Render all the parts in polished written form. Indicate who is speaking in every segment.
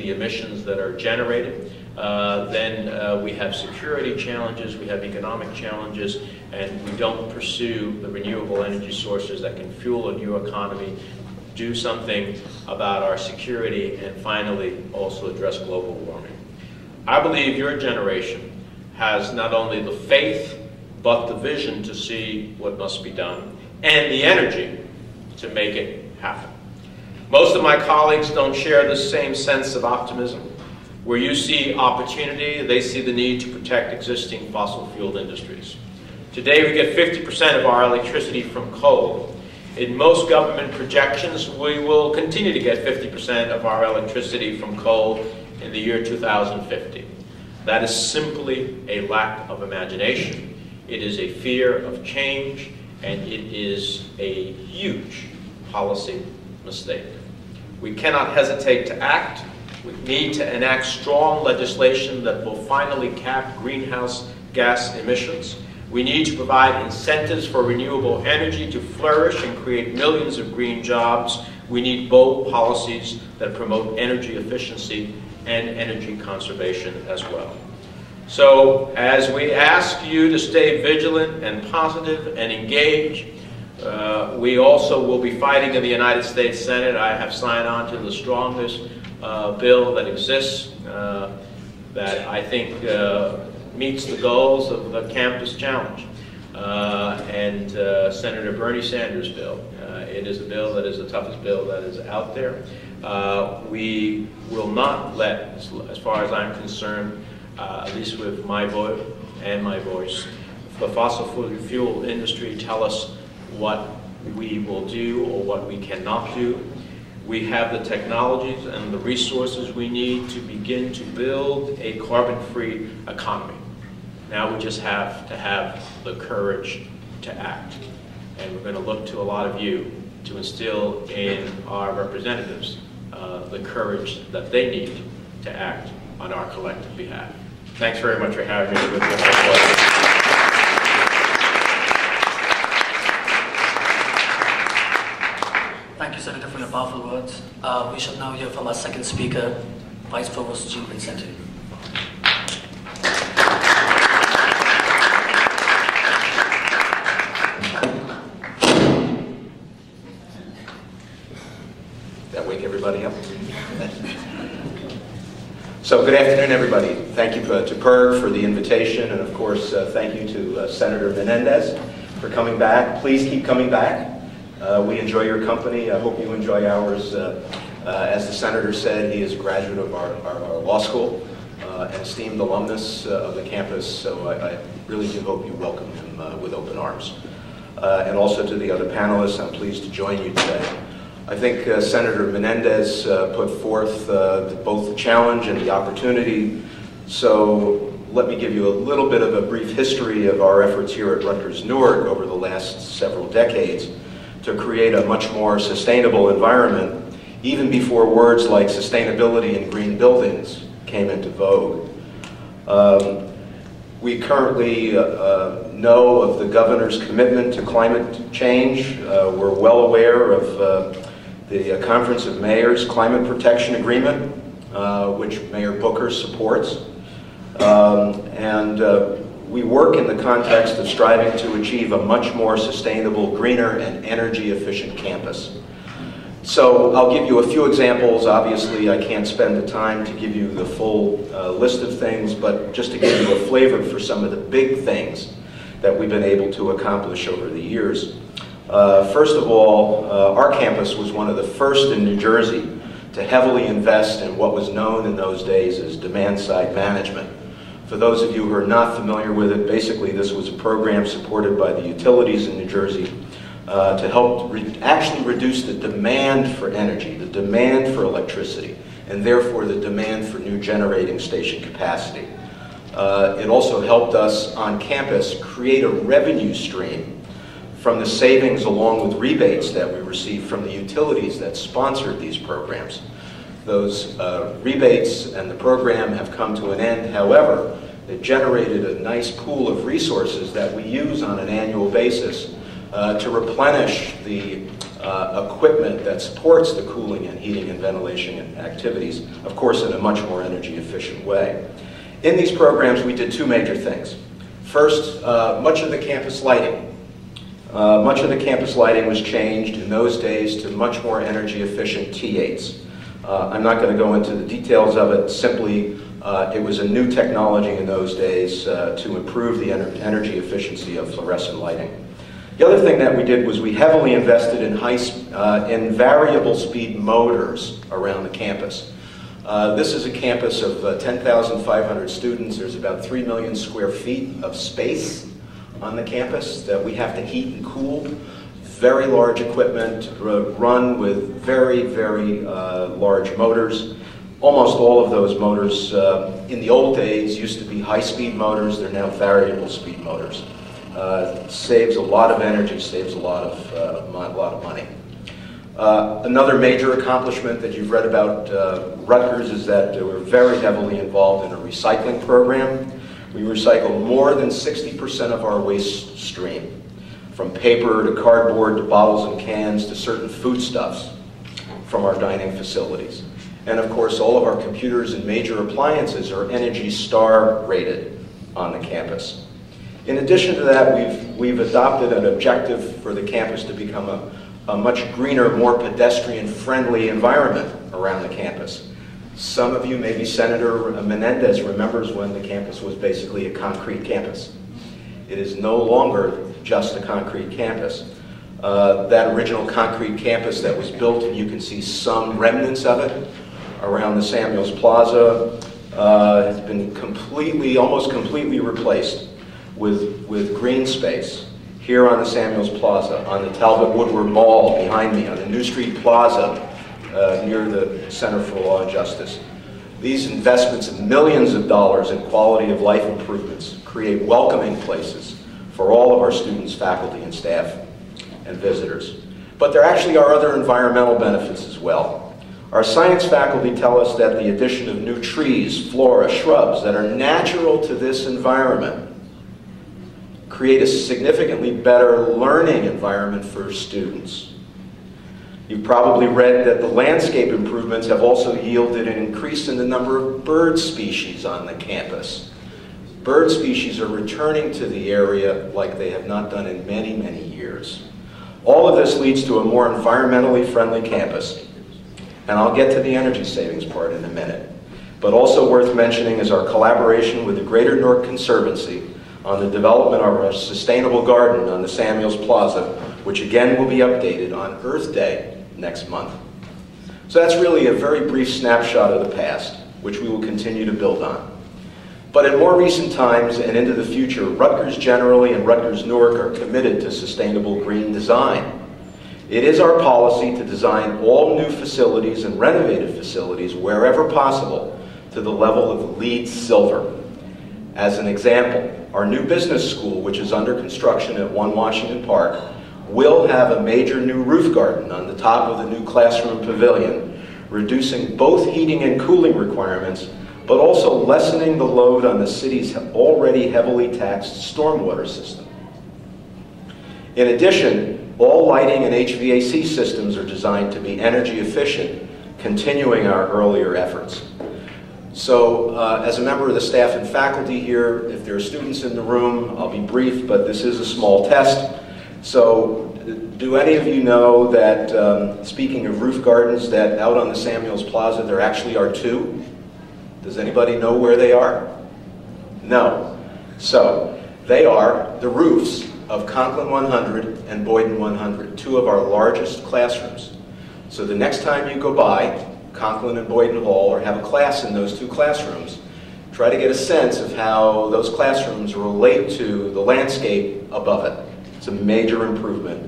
Speaker 1: the emissions that are generated. Then we have security challenges, we have economic challenges, and we don't pursue the renewable energy sources that can fuel a new economy, do something about our security, and finally also address global warming. I believe your generation has not only the faith, but the vision to see what must be done, and the energy to make it happen. Most of my colleagues don't share the same sense of optimism. Where you see opportunity, they see the need to protect existing fossil-fueled industries. Today we get 50% of our electricity from coal. In most government projections, we will continue to get 50% of our electricity from coal in the year 2050. That is simply a lack of imagination. It is a fear of change, and it is a huge policy mistake. We cannot hesitate to act. We need to enact strong legislation that will finally cap greenhouse gas emissions. We need to provide incentives for renewable energy to flourish and create millions of green jobs. We need bold policies that promote energy efficiency and energy conservation as well. So, as we ask you to stay vigilant and positive and engage, we also will be fighting in the United States Senate. I have signed on to the strongest bill that exists that I think meets the goals of the campus challenge. And Senator Bernie Sanders' bill. It is a bill that is the toughest bill that is out there. We will not let, as far as I'm concerned, at least with my vote and my voice, the fossil fuel industry tell us what we will do or what we cannot do. We have the technologies and the resources we need to begin to build a carbon-free economy. Now we just have to have the courage to act. And we're going to look to a lot of you to instill in our representatives the courage that they need to act on our collective behalf. Thanks very much for having me.
Speaker 2: Thank you, Senator, for your powerful words. We shall now hear from our second speaker, Vice Provost Jean Vincenti.
Speaker 3: That wake everybody up? So good afternoon, everybody. Thank you to PIRG for the invitation, and of course, thank you to Senator Menendez for coming back. Please keep coming back. We enjoy your company. I hope you enjoy ours. As the Senator said, he is a graduate of our law school, an esteemed alumnus of the campus, so I really do hope you welcome him with open arms. And also to the other panelists, I'm pleased to join you today. I think Senator Menendez put forth both the challenge and the opportunity, so let me give you a little bit of a brief history of our efforts here at Rutgers-Newark over the last several decades to create a much more sustainable environment, even before words like sustainability and green buildings came into vogue. We currently know of the governor's commitment to climate change. We're well aware of the Conference of Mayors Climate Protection Agreement, which Mayor Booker supports. We work in the context of striving to achieve a much more sustainable, greener, and energy-efficient campus. So I'll give you a few examples. Obviously, I can't spend the time to give you the full list of things, but just to give you a flavor for some of the big things that we've been able to accomplish over the years. First of all, our campus was one of the first in New Jersey to heavily invest in what was known in those days as demand-side management. For those of you who are not familiar with it, basically this was a program supported by the utilities in New Jersey to help actually reduce the demand for energy, the demand for electricity, and therefore the demand for new generating station capacity. It also helped us on campus create a revenue stream from the savings along with rebates that we received from the utilities that sponsored these programs. Those rebates and the program have come to an end. However, it generated a nice pool of resources that we use on an annual basis to replenish the equipment that supports the cooling and heating and ventilation activities, of course in a much more energy efficient way. In these programs we did two major things. First, much of the campus lighting. Much of the campus lighting was changed in those days to much more energy efficient T8s. I'm not going to go into the details of it, simply it was a new technology in those days to improve the energy efficiency of fluorescent lighting. The other thing that we did was we heavily invested in variable speed motors around the campus. This is a campus of 10,500 students. There's about 3 million square feet of space on the campus that we have to heat and cool. Very large equipment run with very, very large motors. Almost all of those motors in the old days used to be high-speed motors. They're now variable speed motors. Saves a lot of energy, saves a lot of money. Another major accomplishment that you've read about Rutgers is that we're very heavily involved in a recycling program. We recycle more than 60% of our waste stream, from paper to cardboard to bottles and cans to certain foodstuffs from our dining facilities. And of course, all of our computers and major appliances are Energy Star rated on the campus. In addition to that, we've adopted an objective for the campus to become a much greener, more pedestrian-friendly environment around the campus. Some of you, maybe Senator Menendez, remembers when the campus was basically a concrete campus. It is no longer just a concrete campus. That original concrete campus that was built, and you can see some remnants of it around the Samuels Plaza, has been almost completely replaced with green space here on the Samuels Plaza, on the Talbot Woodward Mall behind me, on the New Street Plaza near the Center for Law and Justice. These investments of millions of dollars in quality of life improvements create welcoming places for all of our students, faculty, and staff, and visitors. But there actually are other environmental benefits as well. Our science faculty tell us that the addition of new trees, flora, shrubs that are natural to this environment create a significantly better learning environment for students. You've probably read that the landscape improvements have also yielded an increase in the number of bird species on the campus. Bird species are returning to the area like they have not done in many, many years. All of this leads to a more environmentally friendly campus. And I'll get to the energy savings part in a minute. But also worth mentioning is our collaboration with the Greater Newark Conservancy on the development of our sustainable garden on the Samuels Plaza, which again will be updated on Earth Day next month. So that's really a very brief snapshot of the past, which we will continue to build on. But in more recent times and into the future, Rutgers generally and Rutgers Newark are committed to sustainable green design. It is our policy to design all new facilities and renovated facilities wherever possible to the level of LEED Silver. As an example, our new business school, which is under construction at 1 Washington Park, will have a major new roof garden on the top of the new classroom pavilion, reducing both heating and cooling requirements, but also lessening the load on the city's already heavily taxed stormwater system. In addition, all lighting and HVAC systems are designed to be energy efficient, continuing our earlier efforts. So, as a member of the staff and faculty here, if there are students in the room, I'll be brief, but this is a small test. So, do any of you know that, speaking of roof gardens, that out on the Samuels Plaza there actually are two? Does anybody know where they are? No. So, they are the roofs of Conklin 100 and Boyden 100, two of our largest classrooms. So the next time you go by Conklin and Boyden Hall or have a class in those two classrooms, try to get a sense of how those classrooms relate to the landscape above it. It's a major improvement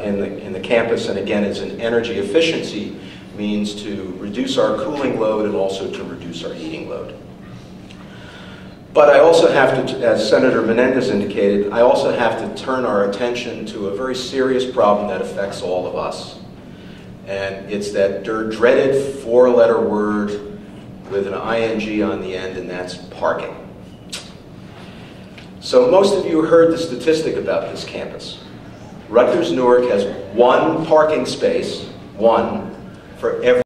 Speaker 3: in the campus, and again, it's an energy efficiency means to reduce our cooling load and also to reduce our heating load. But I also have to, as Senator Menendez indicated, I also have to turn our attention to a very serious problem that affects all of us. And it's that dreaded four-letter word with an ing on the end, and that's parking. So most of you heard the statistic about this campus. Rutgers Newark has one parking space, one, for every